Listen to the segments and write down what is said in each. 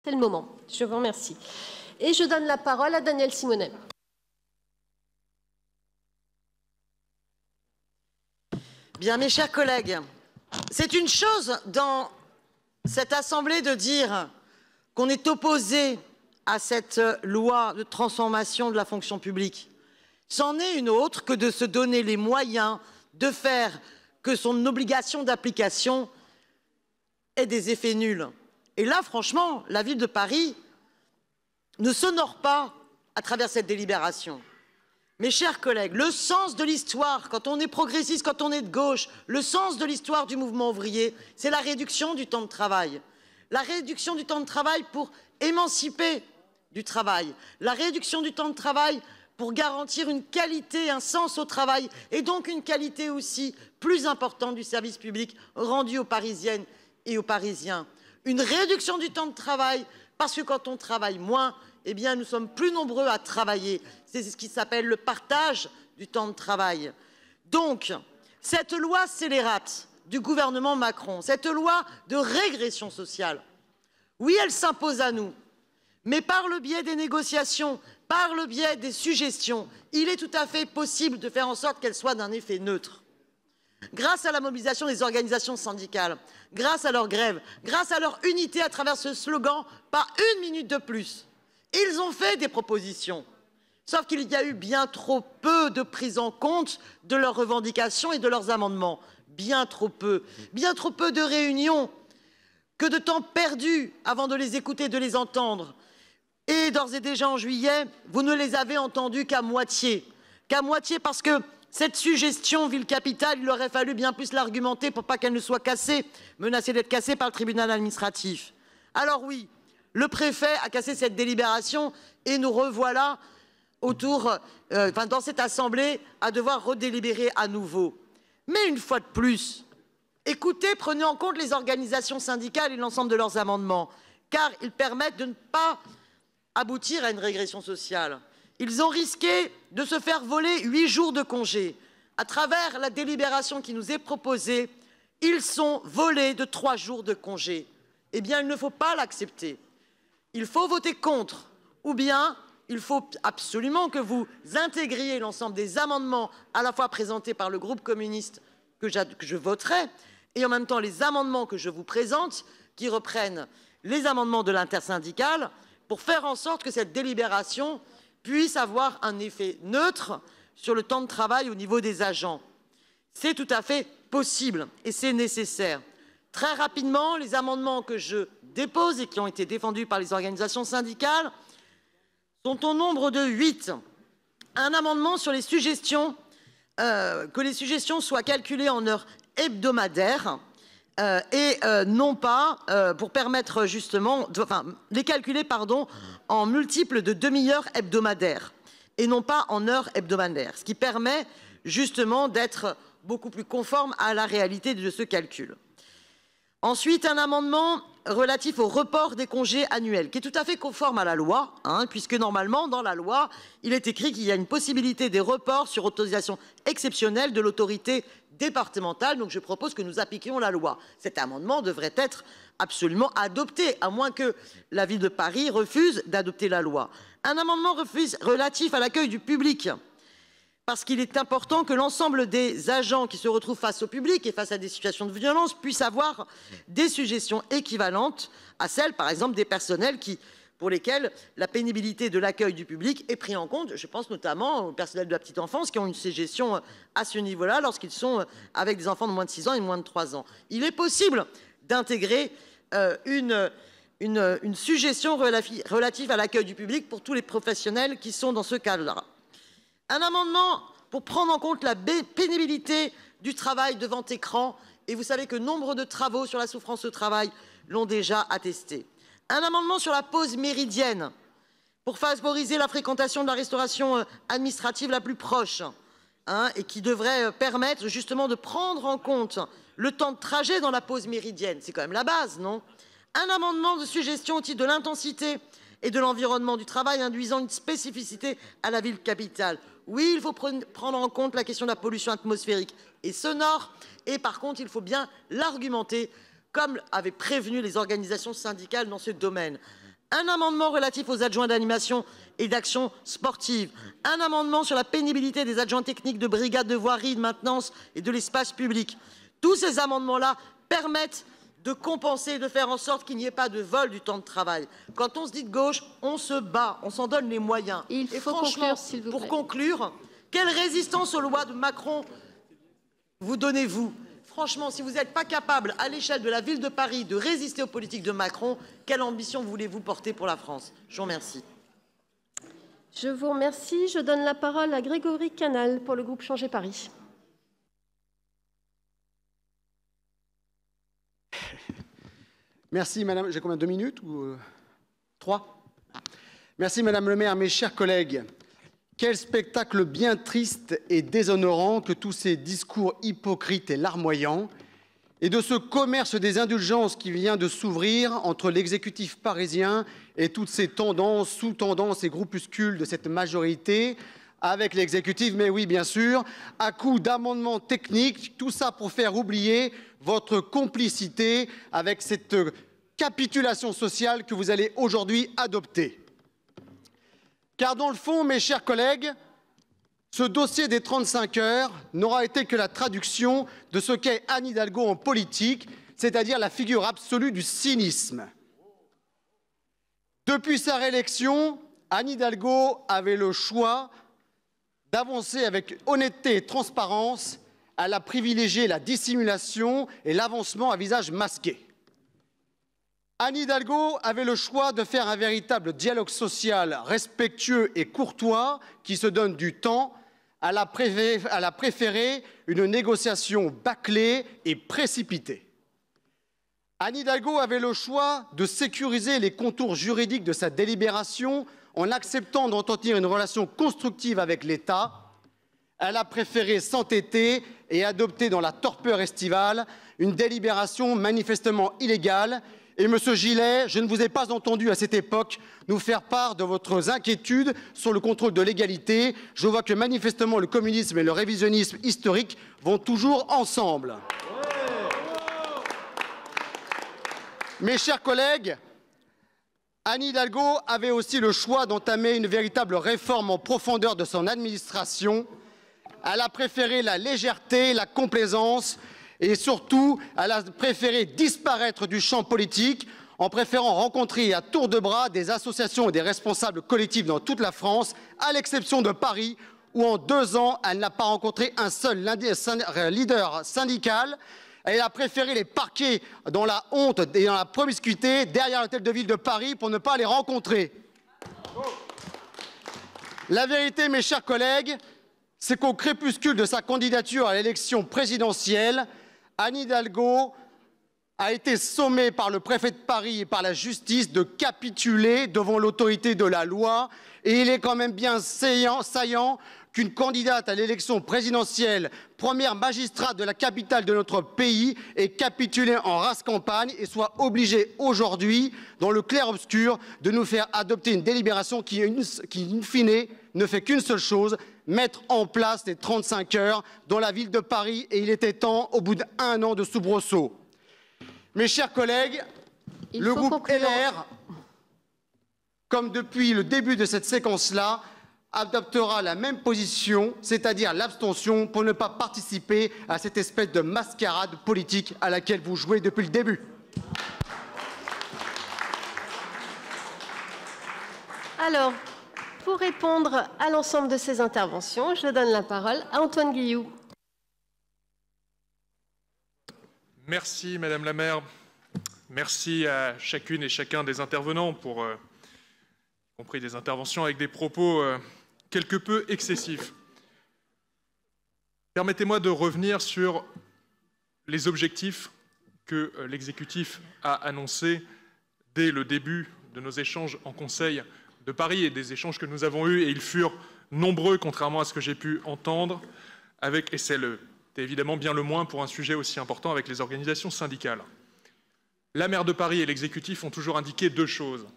C'est le moment. Je vous remercie. Et je donne la parole à Daniel Simonet. Bien, mes chers collègues, c'est une chose dans cette Assemblée de dire qu'on est opposé à cette loi de transformation de la fonction publique. C'en est une autre que de se donner les moyens de faire que son obligation d'application ait des effets nuls. Et là, franchement, la ville de Paris ne s'honore pas à travers cette délibération. Mes chers collègues, le sens de l'histoire, quand on est progressiste, quand on est de gauche, le sens de l'histoire du mouvement ouvrier, c'est la réduction du temps de travail. La réduction du temps de travail pour émanciper du travail. La réduction du temps de travail pour garantir une qualité, un sens au travail et donc une qualité aussi plus importante du service public rendu aux Parisiennes et aux Parisiens. Une réduction du temps de travail parce que quand on travaille moins, eh bien, nous sommes plus nombreux à travailler. C'est ce qui s'appelle le partage du temps de travail. Donc, cette loi scélérate du gouvernement Macron, cette loi de régression sociale, oui, elle s'impose à nous, mais par le biais des négociations, par le biais des suggestions, il est tout à fait possible de faire en sorte qu'elle soit d'un effet neutre. Grâce à la mobilisation des organisations syndicales, grâce à leur grève, grâce à leur unité à travers ce slogan « Pas une minute de plus », ils ont fait des propositions. Sauf qu'il y a eu bien trop peu de prise en compte de leurs revendications et de leurs amendements. Bien trop peu de réunions, que de temps perdu avant de les écouter, de les entendre. Et d'ores et déjà en juillet, vous ne les avez entendus qu'à moitié parce que cette suggestion ville-capitale, il aurait fallu bien plus l'argumenter pour pas qu'elle ne soit cassée, menacée d'être cassée par le tribunal administratif. Alors oui, le préfet a cassé cette délibération et nous revoilà dans cette assemblée à devoir redélibérer à nouveau. Mais une fois de plus, écoutez, prenez en compte les organisations syndicales et l'ensemble de leurs amendements, car ils permettent de ne pas aboutir à une régression sociale. Ils ont risqué de se faire voler 8 jours de congé. À travers la délibération qui nous est proposée, ils sont volés de 3 jours de congé. Eh bien, il ne faut pas l'accepter. Il faut voter contre, ou bien il faut absolument que vous intégriez l'ensemble des amendements à la fois présentés par le groupe communiste que je voterai et en même temps les amendements que je vous présente qui reprennent les amendements de l'intersyndicale pour faire en sorte que cette délibération puisse avoir un effet neutre sur le temps de travail au niveau des agents. C'est tout à fait possible et c'est nécessaire. Très rapidement, les amendements que je dépose et qui ont été défendus par les organisations syndicales sont au nombre de 8. Un amendement sur les suggestions, que les suggestions soient calculées en heures hebdomadaires non pas pour permettre justement, les calculer en multiples de demi-heures hebdomadaires et non pas en heures hebdomadaires, ce qui permet justement d'être beaucoup plus conforme à la réalité de ce calcul. Ensuite, un amendement relatif au report des congés annuels, qui est tout à fait conforme à la loi, puisque normalement, dans la loi, il est écrit qu'il y a une possibilité des reports sur autorisation exceptionnelle de l'autorité départementale. Donc, je propose que nous appliquions la loi. Cet amendement devrait être absolument adopté, à moins que la ville de Paris refuse d'adopter la loi. Un amendement relatif à l'accueil du public, parce qu'il est important que l'ensemble des agents qui se retrouvent face au public et face à des situations de violence puissent avoir des suggestions équivalentes à celles, par exemple, des personnels pour lesquels la pénibilité de l'accueil du public est prise en compte. Je pense notamment aux personnels de la petite enfance qui ont une suggestion à ce niveau-là lorsqu'ils sont avec des enfants de moins de 6 ans et de moins de 3 ans. Il est possible d'intégrer une suggestion relative à l'accueil du public pour tous les professionnels qui sont dans ce cadre-là. Un amendement pour prendre en compte la pénibilité du travail devant écran. Et vous savez que nombre de travaux sur la souffrance au travail l'ont déjà attesté. Un amendement sur la pause méridienne pour favoriser la fréquentation de la restauration administrative la plus proche et qui devrait permettre justement de prendre en compte le temps de trajet dans la pause méridienne. C'est quand même la base, non? Un amendement de suggestion au titre de l'intensité et de l'environnement du travail induisant une spécificité à la ville capitale. Oui, il faut prendre en compte la question de la pollution atmosphérique et sonore, et par contre, il faut bien l'argumenter, comme avaient prévenu les organisations syndicales dans ce domaine. un amendement relatif aux adjoints d'animation et d'action sportive, un amendement sur la pénibilité des adjoints techniques de brigade de voirie, de maintenance et de l'espace public. Tous ces amendements-là permettent de compenser et de faire en sorte qu'il n'y ait pas de vol du temps de travail. Quand on se dit de gauche, on se bat, on s'en donne les moyens. Il faut conclure, s'il vous plaît. Pour conclure, quelle résistance aux lois de Macron vous donnez-vous? Franchement, si vous n'êtes pas capable, à l'échelle de la ville de Paris, de résister aux politiques de Macron, quelle ambition voulez-vous porter pour la France? Je vous remercie. Je vous remercie. Je donne la parole à Grégory Canal pour le groupe Changer Paris. Merci, madame. J'ai combien? 2 minutes ou 3? Merci, madame le maire. Mes chers collègues, quel spectacle bien triste et déshonorant que tous ces discours hypocrites et larmoyants, et de ce commerce des indulgences qui vient de s'ouvrir entre l'exécutif parisien et toutes ces tendances, sous-tendances et groupuscules de cette majorité avec l'exécutif, mais oui, bien sûr, à coup d'amendements techniques, tout ça pour faire oublier votre complicité avec cette capitulation sociale que vous allez aujourd'hui adopter. Car dans le fond, mes chers collègues, ce dossier des 35 heures n'aura été que la traduction de ce qu'est Anne Hidalgo en politique, c'est-à-dire la figure absolue du cynisme. Depuis sa réélection, Anne Hidalgo avait le choix d'avancer avec honnêteté et transparence. Elle a privilégié la dissimulation et l'avancement à visage masqué. Anne Hidalgo avait le choix de faire un véritable dialogue social respectueux et courtois qui se donne du temps. Elle a préféré une négociation bâclée et précipitée. Anne Hidalgo avait le choix de sécuriser les contours juridiques de sa délibération en acceptant d'entretenir une relation constructive avec l'État. Elle a préféré s'entêter et adopter dans la torpeur estivale une délibération manifestement illégale. Et Monsieur Gillet, je ne vous ai pas entendu à cette époque nous faire part de votre inquiétude sur le contrôle de légalité. Je vois que manifestement le communisme et le révisionnisme historique vont toujours ensemble. Mes chers collègues, Anne Hidalgo avait aussi le choix d'entamer une véritable réforme en profondeur de son administration. Elle a préféré la légèreté, la complaisance et surtout, elle a préféré disparaître du champ politique en préférant rencontrer à tour de bras des associations et des responsables collectifs dans toute la France, à l'exception de Paris, où en 2 ans, elle n'a pas rencontré un seul leader syndical. Elle a préféré les parquer dans la honte et dans la promiscuité derrière l'hôtel de ville de Paris pour ne pas les rencontrer. La vérité, mes chers collègues, c'est qu'au crépuscule de sa candidature à l'élection présidentielle, Anne Hidalgo a été sommée par le préfet de Paris et par la justice de capituler devant l'autorité de la loi. Et il est quand même bien saillant qu'une candidate à l'élection présidentielle, première magistrate de la capitale de notre pays, ait capitulé en race campagne et soit obligée aujourd'hui, dans le clair-obscur, de nous faire adopter une délibération qui, in fine, ne fait qu'une seule chose, mettre en place les 35 heures dans la ville de Paris. Et il était temps, au bout d'1 an de soubresaut. Mes chers collègues, le groupe LR, comme depuis le début de cette séquence-là, adoptera la même position, c'est-à-dire l'abstention, pour ne pas participer à cette espèce de mascarade politique à laquelle vous jouez depuis le début. Alors, pour répondre à l'ensemble de ces interventions, je donne la parole à Antoine Guillou. Merci Madame la maire. Merci à chacune et chacun des intervenants pour, y compris des interventions avec des propos quelque peu excessifs. Permettez-moi de revenir sur les objectifs que l'exécutif a annoncés dès le début de nos échanges en Conseil de Paris et des échanges que nous avons eus, et ils furent nombreux, contrairement à ce que j'ai pu entendre, avec, et c'est évidemment bien le moins pour un sujet aussi important, avec les organisations syndicales. La maire de Paris et l'exécutif ont toujours indiqué 2 choses.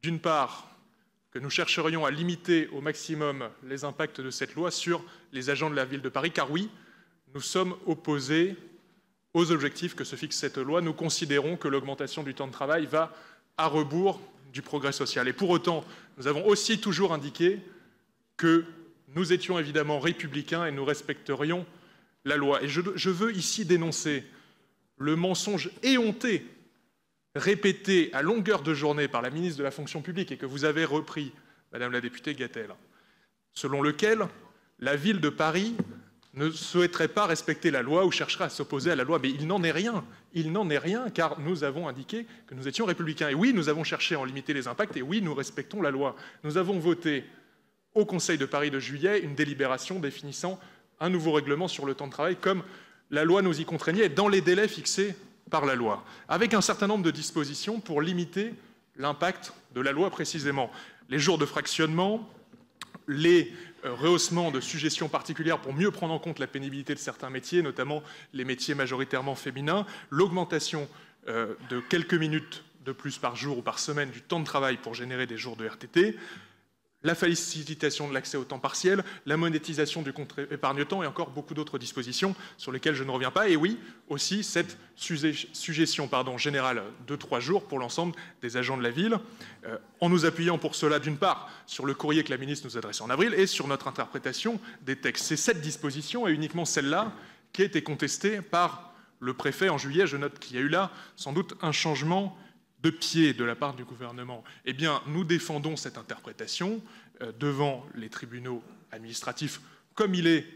D'une part, que nous chercherions à limiter au maximum les impacts de cette loi sur les agents de la ville de Paris, car oui, nous sommes opposés aux objectifs que se fixe cette loi. Nous considérons que l'augmentation du temps de travail va à rebours du progrès social. Et pour autant, nous avons aussi toujours indiqué que nous étions évidemment républicains et nous respecterions la loi. Et je veux ici dénoncer le mensonge éhonté répété à longueur de journée par la ministre de la fonction publique et que vous avez repris, Madame la députée Gatel, selon lequel la ville de Paris ne souhaiterait pas respecter la loi ou chercherait à s'opposer à la loi. Mais il n'en est rien. Il n'en est rien, car nous avons indiqué que nous étions républicains. Et oui, nous avons cherché à en limiter les impacts, et oui, nous respectons la loi. Nous avons voté au Conseil de Paris de juillet une délibération définissant un nouveau règlement sur le temps de travail, comme la loi nous y contraignait, dans les délais fixés par la loi, avec un certain nombre de dispositions pour limiter l'impact de la loi précisément. Les jours de fractionnement, les rehaussements de sujétions particulières pour mieux prendre en compte la pénibilité de certains métiers, notamment les métiers majoritairement féminins, l'augmentation de quelques minutes de plus par jour ou par semaine du temps de travail pour générer des jours de RTT, la facilitation de l'accès au temps partiel, la monétisation du compte épargne-temps et encore beaucoup d'autres dispositions sur lesquelles je ne reviens pas. Et oui, aussi cette suggestion générale de 3 jours pour l'ensemble des agents de la ville, en nous appuyant pour cela d'une part sur le courrier que la ministre nous adresse en avril et sur notre interprétation des textes. C'est cette disposition et uniquement celle-là qui a été contestée par le préfet en juillet. Je note qu'il y a eu là sans doute un changement de pied de la part du gouvernement. Eh bien, nous défendons cette interprétation devant les tribunaux administratifs, comme il est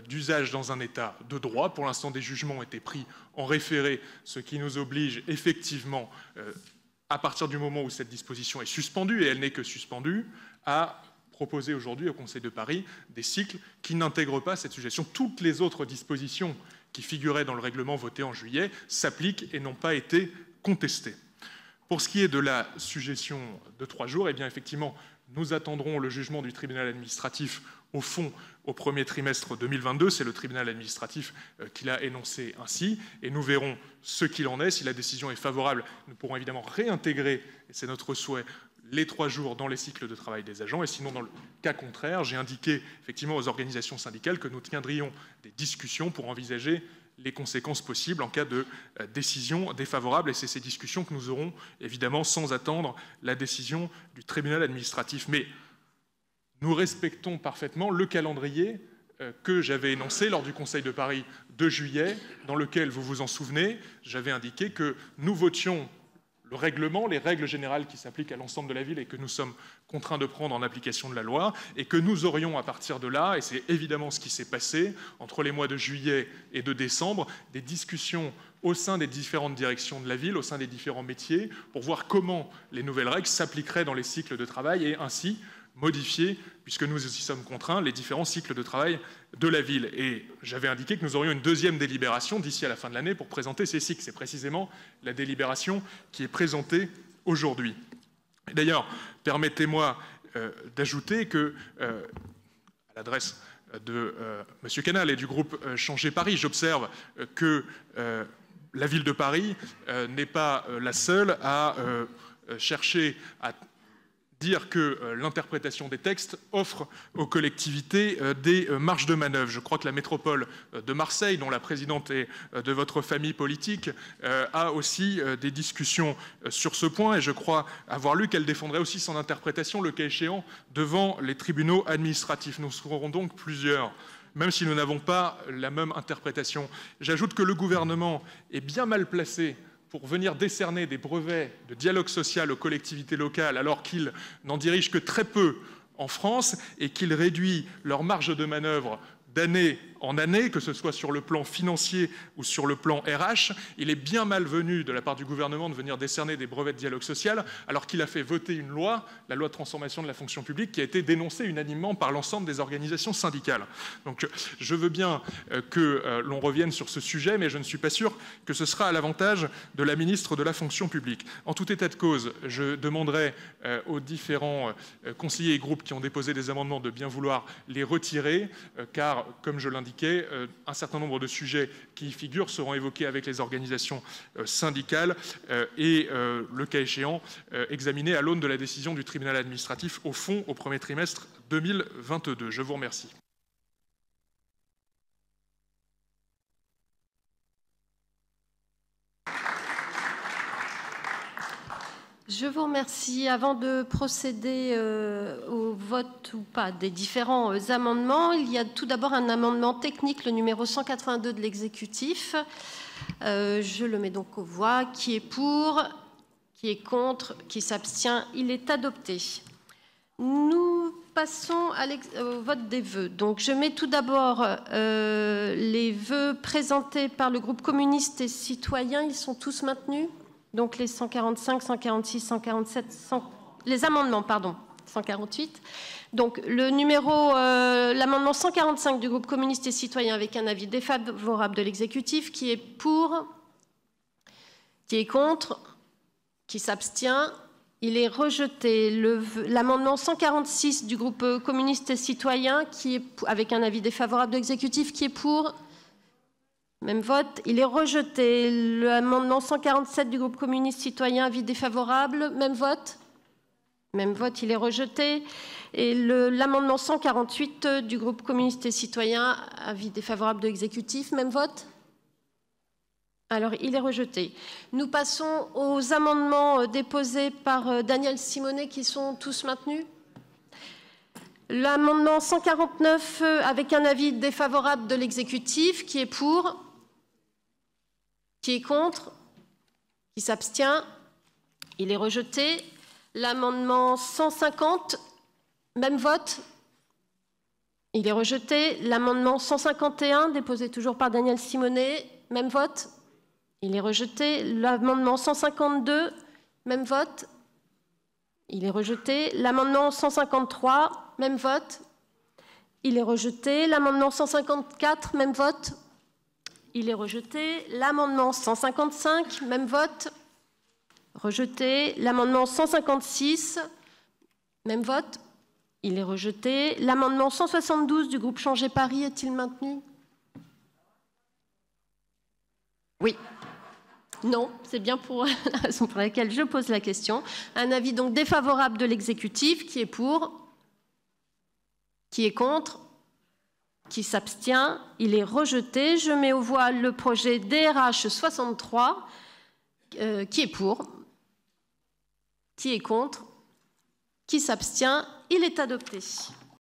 d'usage dans un État de droit. Pour l'instant, des jugements ont été pris en référé, ce qui nous oblige effectivement, à partir du moment où cette disposition est suspendue, et elle n'est que suspendue, à proposer aujourd'hui au Conseil de Paris des cycles qui n'intègrent pas cette suggestion. Toutes les autres dispositions qui figuraient dans le règlement voté en juillet s'appliquent et n'ont pas été contestées. Pour ce qui est de la suggestion de 3 jours, eh bien effectivement, nous attendrons le jugement du tribunal administratif au fond au premier trimestre 2022. C'est le tribunal administratif qui l'a énoncé ainsi. Et nous verrons ce qu'il en est. Si la décision est favorable, nous pourrons évidemment réintégrer, et c'est notre souhait, les 3 jours dans les cycles de travail des agents. Et sinon, dans le cas contraire, j'ai indiqué effectivement aux organisations syndicales que nous tiendrions des discussions pour envisager les conséquences possibles en cas de décision défavorable. Et c'est ces discussions que nous aurons, évidemment, sans attendre la décision du tribunal administratif. Mais nous respectons parfaitement le calendrier que j'avais énoncé lors du Conseil de Paris de juillet, dans lequel, vous vous en souvenez, j'avais indiqué que nous votions le règlement, les règles générales qui s'appliquent à l'ensemble de la ville et que nous sommes contraints de prendre en application de la loi, et que nous aurions à partir de là, et c'est évidemment ce qui s'est passé, entre les mois de juillet et de décembre, des discussions au sein des différentes directions de la ville, au sein des différents métiers, pour voir comment les nouvelles règles s'appliqueraient dans les cycles de travail et ainsi modifier, puisque nous y sommes contraints, les différents cycles de travail de la ville. Et j'avais indiqué que nous aurions une deuxième délibération d'ici à la fin de l'année pour présenter ces cycles. C'est précisément la délibération qui est présentée aujourd'hui. D'ailleurs, permettez-moi d'ajouter que, à l'adresse de M. Canal et du groupe Changer Paris, j'observe que la ville de Paris n'est pas la seule à chercher à dire que l'interprétation des textes offre aux collectivités des marges de manœuvre. Je crois que la métropole de Marseille, dont la présidente est de votre famille politique, a aussi des discussions sur ce point, et je crois avoir lu qu'elle défendrait aussi son interprétation, le cas échéant, devant les tribunaux administratifs. Nous serons donc plusieurs, même si nous n'avons pas la même interprétation. J'ajoute que le gouvernement est bien mal placé pour venir décerner des brevets de dialogue social aux collectivités locales alors qu'il n'en dirige que très peu en France et qu'il réduit leur marge de manœuvre d'année en année, que ce soit sur le plan financier ou sur le plan RH. Il est bien malvenu de la part du gouvernement de venir décerner des brevets de dialogue social alors qu'il a fait voter une loi, la loi de transformation de la fonction publique, qui a été dénoncée unanimement par l'ensemble des organisations syndicales. Donc je veux bien que l'on revienne sur ce sujet, mais je ne suis pas sûr que ce sera à l'avantage de la ministre de la fonction publique. En tout état de cause, je demanderai aux différents conseillers et groupes qui ont déposé des amendements de bien vouloir les retirer, car, comme je l'indiquais, un certain nombre de sujets qui y figurent seront évoqués avec les organisations syndicales et, le cas échéant, examinés à l'aune de la décision du tribunal administratif au fond au premier trimestre 2022. Je vous remercie. Je vous remercie. Avant de procéder au vote ou pas des différents amendements, il y a tout d'abord un amendement technique, le numéro 182 de l'exécutif. Je le mets donc aux voix. Qui est pour? Qui est contre? Qui s'abstient? Il est adopté. Nous passons au vote des vœux. Donc, je mets tout d'abord les vœux présentés par le groupe communiste et citoyen. Ils sont tous maintenus. Donc, les 145, 146, 147, les amendements, pardon, 148. Donc, l'amendement 145 du groupe communiste et citoyen avec un avis défavorable de l'exécutif. Qui est pour? Qui est contre? Qui s'abstient? Il est rejeté. L'amendement 146 du groupe communiste et citoyen, avec un avis défavorable de l'exécutif, qui est pour? Même vote. Il est rejeté. L'amendement 147 du groupe communiste citoyen, avis défavorable. Même vote. Même vote. Il est rejeté. Et l'amendement 148 du groupe communiste et citoyen, avis défavorable de l'exécutif. Même vote. Alors, il est rejeté. Nous passons aux amendements déposés par Daniel Simonet, qui sont tous maintenus. L'amendement 149 avec un avis défavorable de l'exécutif, qui est pour? Qui est contre? Qui s'abstient? Il est rejeté. L'amendement 150, même vote. Il est rejeté. L'amendement 151, déposé toujours par Daniel Simonet, même vote. Il est rejeté. L'amendement 152, même vote. Il est rejeté. L'amendement 153, même vote. Il est rejeté. L'amendement 154, même vote. Il est rejeté. L'amendement 155, même vote. Rejeté. L'amendement 156, même vote. Il est rejeté. L'amendement 172 du groupe Changer Paris est-il maintenu? Oui. Non, c'est bien pour la raison pour laquelle je pose la question. Un avis donc défavorable de l'exécutif. Qui est pour? Qui est contre? Qui s'abstient? Il est rejeté. Je mets aux voix le projet DRH 63. Qui est pour? Qui est contre? Qui s'abstient? Il est adopté.